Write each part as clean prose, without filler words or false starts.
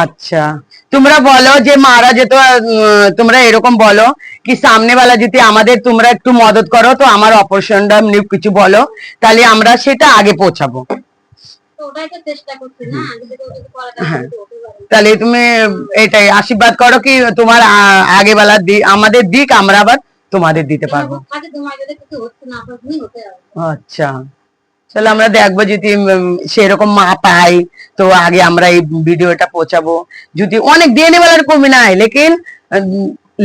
আচ্ছা, তোমরা বলো যে মারা যেত, তোমরা এরকম বলো কি সামনে বেলা যদি আমাদের তোমরা একটু মদত করো তো আমার অপারেশনটা কিছু বলো, তাহলে আমরা সেটা আগে পৌঁছাবো। তাহলে তুমি এটাই আশীর্বাদ করো কি তোমার আগে বেলা আমাদের দিক, আমরা আবার তোমাদের দিতে পারবো। আচ্ছা, চলো আমরা দেখবো যদি সেরকম মা পাই তো আগে আমরা এই ভিডিওটা পৌঁছাবো। যদি অনেক দেনে वालाর কমি নাই, লেকিন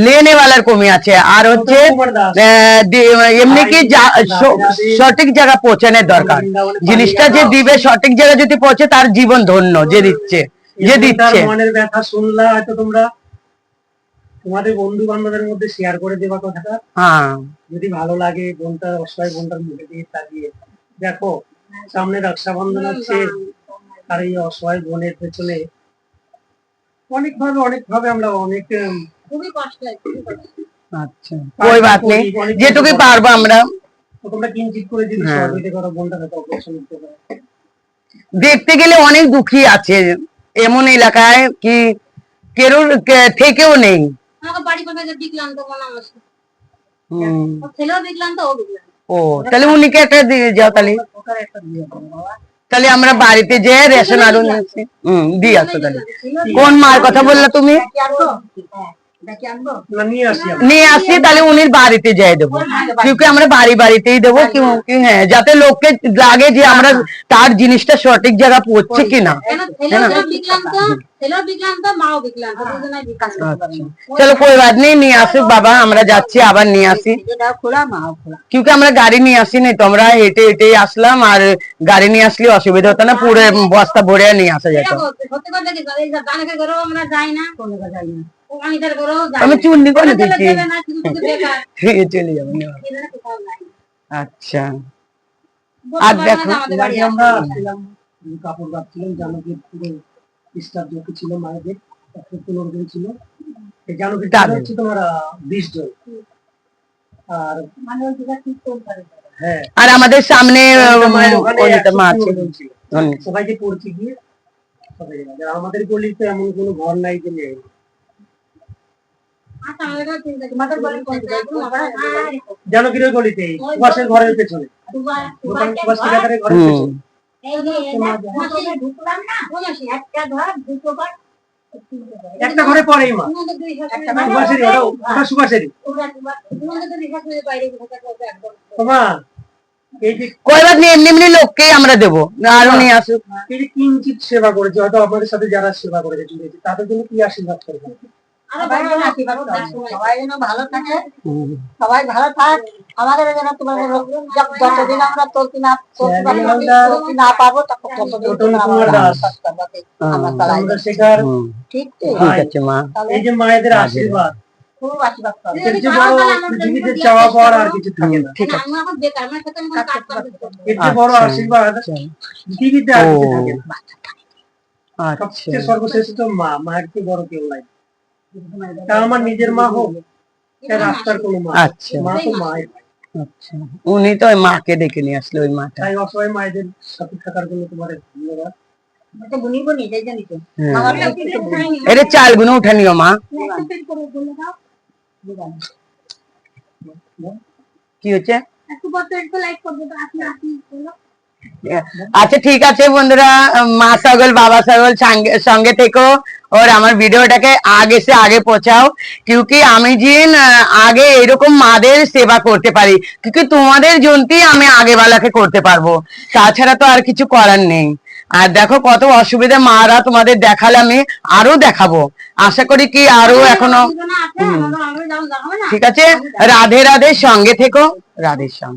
लेने वालाর কমি আছে। আর হচ্ছে এমনি কি সঠিক জায়গা পৌঁছানোর দরকার। জিনিসটা যে দিবে সঠিক জায়গা যদি পৌঁছে তার জীবন ধন্য। যে দিচ্ছে যে দিচ্ছে মনের ব্যথা শুনলা হয়তো তোমরা তোমাদের বন্ধু বান্ধবের মধ্যে শেয়ার করে দেবা কথাটা। হ্যাঁ, যদি ভালো লাগে বোনটা অসহায় বোনটার মুখে দিয়ে তাকিয়ে দেখো সামনে রক্ষাবন্ধন হচ্ছে, আর এই অসহায় বোনের পেছনে অনেকভাবে আমরা অনেক খুবই কষ্ট হয়। আচ্ছা, कोई बात नहीं, যেটুকু পারবো আমরা। তোমরা কিঞ্চিত করে যদি সহযোগিতা করো বোনটা হয়তো অপারেশন করতে পারে। দেখতে গেলে অনেক দুঃখী আছে এমন এলাকায় কি কেউর থেকেও নেই। ও তাহলে উনিকে একটা দিয়ে যাও, তাহলে আমরা বাড়িতে যে রেশন আলু দিয়ে আসো। তাহলে কোন মার কথা বললা তুমি? নিয়ে আসি, তাহলে উনির বাড়িতে যাই দেবো, কিন্তু আমরা বাড়িতেই দেবো। হ্যাঁ, যাতে লোককে লাগে যে আমরা তার জিনিসটা সঠিক জায়গা পড়ছে কিনা। চলো कोई बात नहीं, নিয়ে আসুক বাবা, আমরা যাচ্ছি আবার নিয়ে আসি। কিন্তু আমরা গাড়ি নিয়ে আসি নাই তো, আমরা হেঁটে হেঁটে আসলাম, আর গাড়ি নিয়ে আসলে অসুবিধা হতো না, পুরো বস্তা ভরে নিয়ে আসা যেত। আমি চুন্নি করে দিচ্ছি, চলে যাবো। আচ্ছা, আর দেখো আমরা আসছিলাম কাপড় বাঁধছিলাম, জানকীর পুরো স্টাফ যত ছিল মায়েদের 15 জন ছিল। এই জানকীর হচ্ছে তোমার 20 জন। আর হ্যাঁ, আর আমাদের সামনে মা আছে, সবাইকে পড়তে গিয়ে সবাই আমাদের গলিতে এমন কোনো ঘর নাই যে নেই। জানকীর ওই গলিতে সুভাষের ঘরের পেছনে, সুভাষ ঠিকাদারের ঘরের পেছনে একটা ঘরে পড়েই মা, সুভাষেরই। এমনি লোককেই আমরা দেবো, আরো নিয়ে আসুক। কিঞ্চিত সেবা করেছে, হয়তো আপনাদের সাথে যারা সেবা করেছে জুড়েছে তাদের জন্য কি আশীর্বাদ করবেন? সবাই যেন ভালো থাকে, সবাই ভালো থাক। আমাদের যেন তোমার যতদিন আমরা চলতে না পারবো ততদিন ঠিক আছে মা। এই যে মায়েদের আশীর্বাদ, খুব আশীর্বাদ পাবে। এর চেয়ে বড় পৃথিবীতে চাওয়া পাওয়া আর কিছু থাকে না। ঠিক আছে, এর চেয়ে বড় আশীর্বাদ পৃথিবীতে আর কিছু থাকে না। সবচেয়ে সর্বশ্রেষ্ঠ মা, মায়ের চেয়ে বড় কেউ নাই। তা আমার নিজের মা হোক, রাস্তার কোনো মা, মা তো মাই। আচ্ছা, উনি তো ওই মাকে ডেকে নিয়ে আসলো, ওই মাটা। তাই অসহায় মায়েদের সাথে থাকার জন্য তোমার ধন্যবাদ। এর চাল গুলো উঠে নিও মা। কি হচ্ছে? আচ্ছা ঠিক আছে বন্ধুরা, মা ছাগল বাবা ছাগল সঙ্গে থেকো और আমার ভিডিওটাকে আগে से आगे পৌঁছাও, क्योंकि আমি जिन আগে এরকম মাদের সেবা করতে পারি, क्योंकि তোমাদের জন্যই আমি আগে বেলাকে করতে পারবো, তাছাড়া তো আর কিছু করার নেই। আর দেখো কত অসুবিধা মারা তোমাদের দেখালে, আমি আরো দেখাবো, আশা করি কি আরো এখনো। ঠিক আছে, রাধে রাধে, সঙ্গে থেকো, রাধে শ্যাম।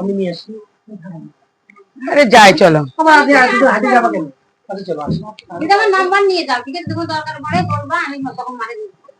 আমি নিয়ে আসি। আরে যাই চলো, নাম্বার নিয়ে যাও, ঠিক আছে? দরকার পড়ে বলবা, আমি তখন মারে